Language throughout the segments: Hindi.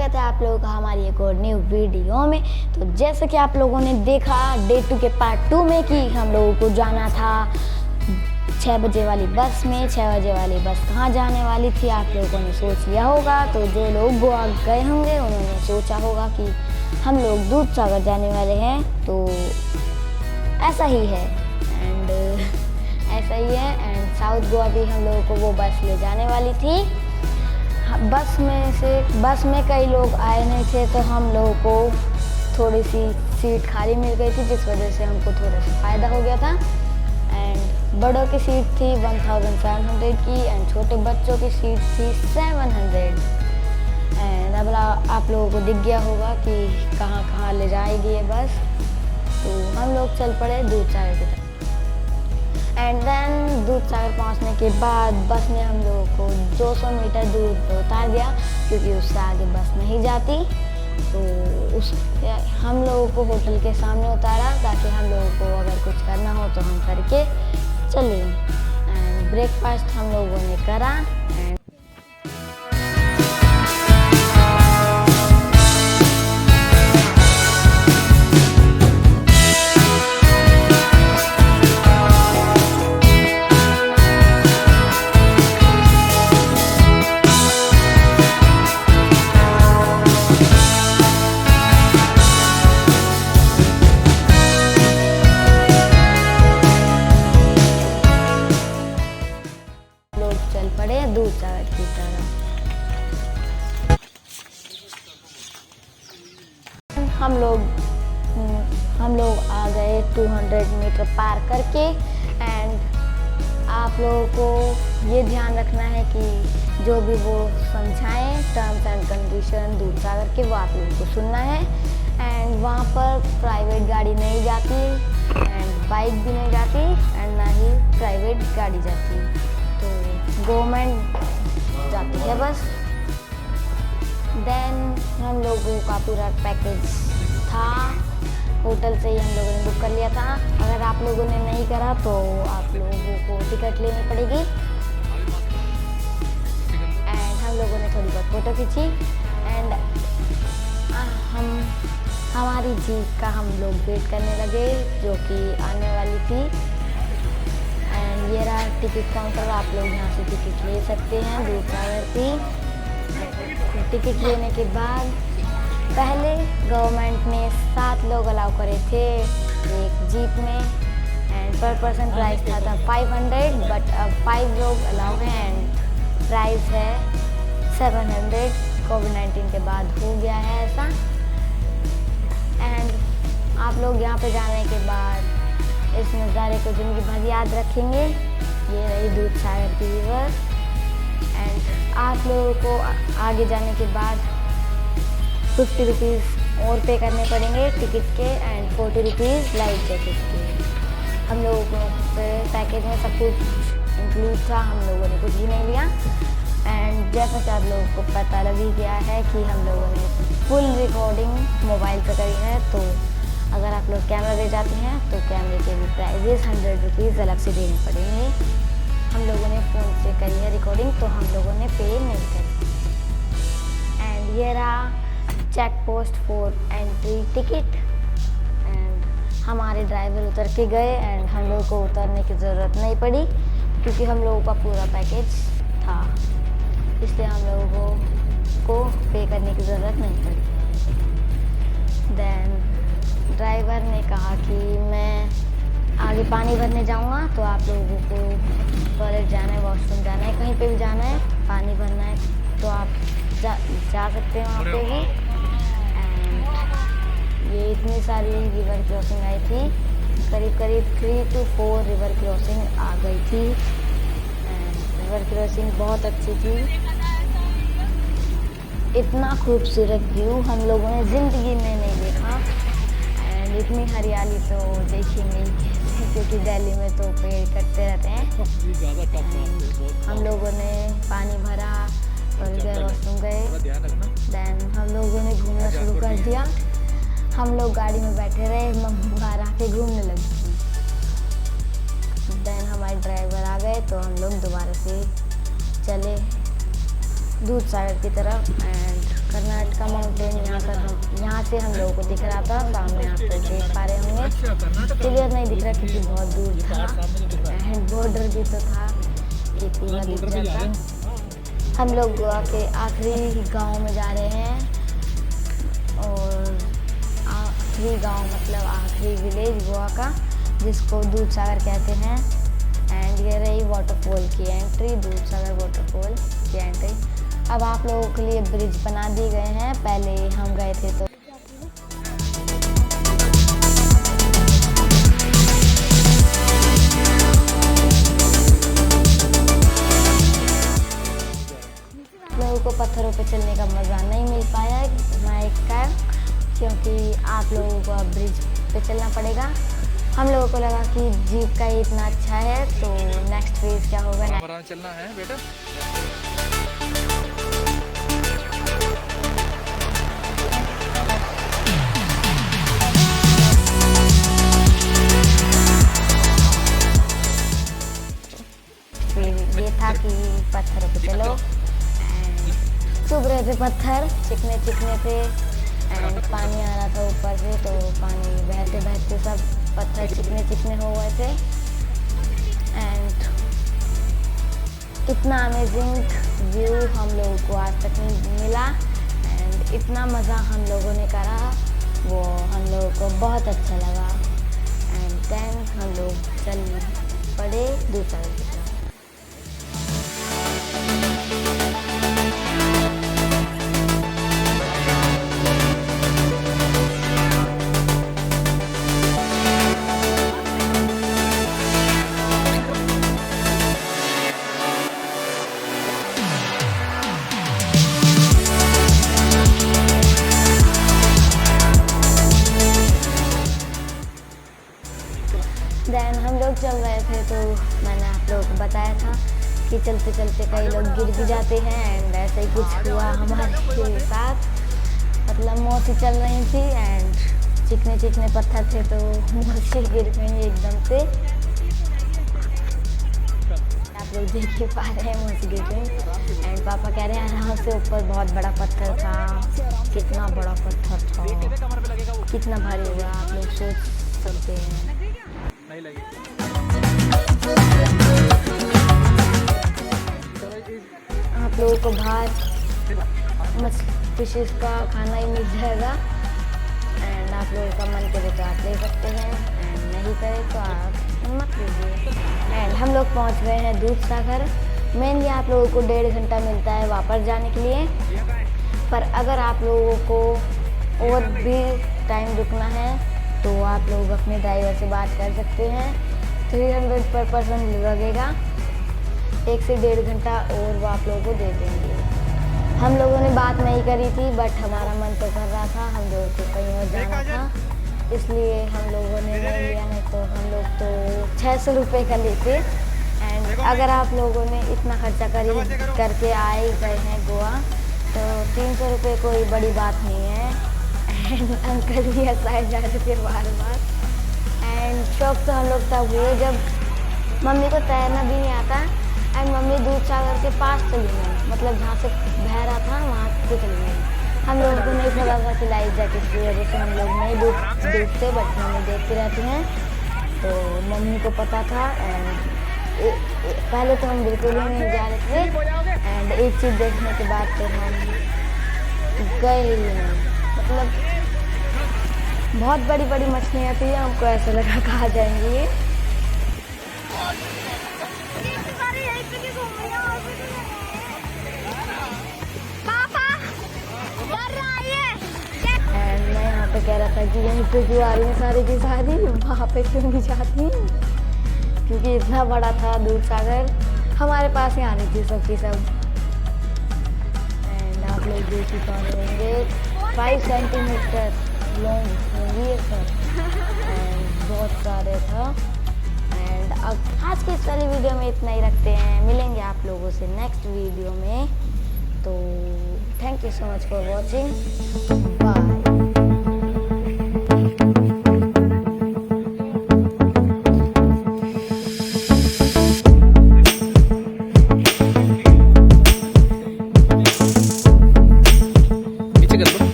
स्वागत है आप लोगों का हमारी एक और न्यू वीडियो में। तो जैसे कि आप लोगों ने देखा डे 2 के पार्ट 2 में कि हम लोगों को जाना था 6 बजे वाली बस में। 6 बजे वाली बस कहाँ जाने वाली थी आप लोगों ने सोच लिया होगा। तो जो लोग गोवा गए होंगे उन्होंने सोचा होगा कि हम लोग दूधसागर जाने वाले हैं। तो ऐसा ही है एंड साउथ गोवा भी हम लोगों को वो बस ले जाने वाली थी। बस में कई लोग आए नहीं थे तो हम लोगों को थोड़ी सी सीट खाली मिल गई थी, जिस वजह से हमको थोड़ा सा फ़ायदा हो गया था। एंड बड़ों की सीट थी 1700 की एंड छोटे बच्चों की सीट थी 700। एंड अब आप लोगों को दिख गया होगा कि कहाँ कहाँ ले जाएगी ये बस। तो हम लोग चल पड़े दूधसागर की तरफ। एंड देन दूधसागर पहुंचने के बाद बस ने हम लोगों को 200 मीटर दूर पे उतार दिया, क्योंकि उससे आगे बस नहीं जाती। तो हम लोगों को होटल के सामने उतारा ताकि हम लोगों को अगर कुछ करना हो तो हम करके चले। एंड ब्रेकफास्ट हम लोगों ने करा। एंड दूधसागर की तरफ हम लोग आ गए 200 मीटर पार करके। एंड आप लोगों को ये ध्यान रखना है कि जो भी वो समझाएं टर्म्स एंड कंडीशन दूधसागर के, वो आप लोगों को सुनना है। एंड वहाँ पर प्राइवेट गाड़ी नहीं जाती एंड बाइक भी नहीं जाती एंड ना ही प्राइवेट गाड़ी जाती, तो गवर्नमेंट जाती है बस। देन हम लोगों का पूरा पैकेज था, होटल से ही हम लोगों ने बुक कर लिया था। अगर आप लोगों ने नहीं करा तो आप लोगों को टिकट लेनी पड़ेगी। एंड हम लोगों ने थोड़ी बहुत फ़ोटो खींची एंड हमारी जीप का हम लोग वेट करने लगे जो कि आने वाली थी। एंड ये रहा टिकट काउंटर, आप लोग यहाँ से टिकट ले सकते हैं दूधसागर की। टिकट लेने के बाद पहले गवर्नमेंट ने 7 लोग अलाउ करे थे एक जीप में एंड पर पर्सन प्राइस था 500, बट अब 5 लोग अलाउ हैं एंड प्राइस है 700। कोविड-19 के बाद हो गया है ऐसा। एंड आप लोग यहाँ पे जाने के बाद इस नज़ारे को ज़िंदगी भर याद रखेंगे। ये रही दूधसागर की रिवर। एंड आप लोगों को आगे जाने के बाद 50 रुपीज़ और पे करने पड़ेंगे टिकट के एंड 40 रुपीज़ लाइफ जैकेट के। हम लोगों को पैकेज में सब कुछ इंक्लूड था, हम लोगों ने कुछ भी नहीं लिया। एंड जैसा कि आप लोगों को पता लग ही गया है कि हम लोगों ने फुल रिकॉर्डिंग मोबाइल से करी है। तो अगर आप लोग कैमरा ले जाते हैं तो कैमरे के भी प्राइजेस 100 रुपीज़ अलग से देने पड़ेंगे। हम लोगों ने फ़ोन से करी है रिकॉर्डिंग तो हम लोगों ने पे नहीं करी। एंड ये रहा check post for entry ticket. And हमारे ड्राइवर उतर के गए एंड हम लोगों को उतरने की ज़रूरत नहीं पड़ी, क्योंकि हम लोगों का पूरा पैकेज था, इसलिए हम लोगों को पे करने की ज़रूरत नहीं पड़ी। देन ड्राइवर ने कहा कि मैं आगे पानी भरने जाऊंगा, तो आप लोगों को टॉयलेट जाना है, वॉशरूम जाना है, कहीं पे भी जाना है, पानी भरना है तो आप जा सकते हैं वहाँ पे भी। एंड ये इतनी सारी रिवर क्रॉसिंग आई थी, करीब 3 to 4 रिवर क्रॉसिंग आ गई थी। एंड रिवर क्रॉसिंग बहुत अच्छी थी, इतना खूबसूरत व्यू हम लोगों ने ज़िंदगी में नहीं देखा। एंड इतनी हरियाली तो देखेंगे क्योंकि दिल्ली में तो पेड़ कटते रहते हैं। हम लोगों ने पानी भरा और इधर वॉशरूम गए। देन हम लोगों ने घूमना शुरू कर दिया। हम लोग गाड़ी में बैठे रहे, मम्मी बाहर आके घूमने लगी। देन हमारे ड्राइवर आ गए तो हम लोग दोबारा से चले दूधसागर की तरफ। एंड कर्नाटका माउंटेन यहाँ से हम लोगों को दिख रहा था। सामने आप लोग देख पा रहे होंगे, क्लियर नहीं दिख रहा क्योंकि बहुत दूर था एंड बॉर्डर भी तो था, ये पूरा दिख जाता। हम लोग गोवा के आखिरी गांव में जा रहे हैं और आखिरी गांव मतलब आखिरी विलेज गोवा का, जिसको दूधसागर कहते हैं। एंड ये रही वाटरफॉल की एंट्री, दूधसागर वाटरफॉल की एंट्री। अब आप लोगों के लिए ब्रिज बना दिए गए हैं, पहले हम गए थे तो लोगों को पत्थरों पे चलने का मज़ा नहीं मिल पाया माइक का, क्योंकि आप लोगों को अब ब्रिज पे चलना पड़ेगा। हम लोगों को लगा कि जीप का ही इतना अच्छा है तो नेक्स्ट फेज क्या होगा। चलना है बेटा। फिर ये था कि पत्थरों पे चलो एंड चुभ रहे थे पत्थर, चिकने चिकने थे एंड पानी आ रहा था ऊपर से, तो पानी बहते बहते सब पत्थर चिकने चिकने हो गए थे। एंड इतना अमेजिंग व्यू हम लोगों को आज तक नहीं मिला एंड इतना मज़ा हम लोगों ने करा, वो हम लोगों को बहुत अच्छा लगा। एंड देन हम लोग चल पड़े दूसरा की तरफ। देन हम लोग चल रहे थे तो मैंने आप लोगों को बताया था कि चलते चलते कई लोग गिर भी जाते हैं एंड ऐसा ही कुछ हुआ हमारे साथ। मतलब मौसी चल रही थी एंड चिकने चिकने पत्थर थे तो मौसी गिर गई एकदम से। आप लोग देख ही पा रहे हैं मौसी गिर गई एंड पापा कह रहे हैं आराम से, ऊपर बहुत बड़ा पत्थर था। कितना बड़ा पत्थर था, कितना भारी होगा आप लोग सोच सकते हैं। नहीं लगी। आप लोगों को बाहर फिशेस का खाना ही मिल जाएगा एंड आप लोगों का मन करे तो आप ले सकते हैं एंड नहीं करे तो आप मत लीजिए। एंड हम लोग पहुंच गए हैं दूधसागर। मेनली आप लोगों को 1.5 घंटा मिलता है वापस जाने के लिए, पर अगर आप लोगों को और भी टाइम रुकना है तो आप लोग अपने ड्राइवर से बात कर सकते हैं। 300 पर पर्सन लगेगा, 1 से 1.5 घंटा और वो आप लोगों को दे देंगे। हम लोगों ने बात नहीं करी थी बट हमारा मन तो कर रहा था, हम लोगों को कहीं और जाना था, इसलिए हम लोगों ने नहीं लिया। नहीं तो हम लोग तो 600 रुपये का लेते। एंड अगर आप लोगों ने इतना खर्चा करके आए गए हैं गोवा तो 300 रुपये कोई बड़ी बात नहीं है। एंड अंकल भी हंसाए जा रहे थे बार बार। एंड शौक तो हम लोग तब हुए जब मम्मी को तैरना भी नहीं आता एंड मम्मी दूधसागर के पास चली गई, मतलब जहाँ से बह रहा था वहाँ से चली गई। हम लोगों को नहीं पता था कि लाइफ जैकेट की वजह से हम लोग नहीं डूबते, बट मम्मी देखती रहती हैं तो मम्मी को पता था। एंड पहले तो हम बिल्कुल ही नहीं जा रहे थे एंड एक चीज़ देखने के बाद तो हम गए ही नहीं। मतलब बहुत बड़ी बड़ी मछलियाँ थी, हमको ऐसा लगा कहाँ जाएंगी ये। एंड मैं यहाँ पे कह रहा था कि यहीं पे क्यों आ रही हैं सारी की सारी, वहाँ पे क्यों नहीं जाती, क्योंकि इतना बड़ा था दूधसागर, हमारे पास ही आनी थी सबकी सब। एंड आप लोग देख ही पा रहे होंगे 5 सेंटीमीटर लॉन्ग होंगी ये सब एंड बहुत सारे था। एंड अब आज की इस वाली वीडियो में इतना ही रखते हैं, मिलेंगे आप लोगों से नेक्स्ट वीडियो में। तो thank you so much for watching, bye.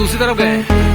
दूसरी तरफ गए हैं।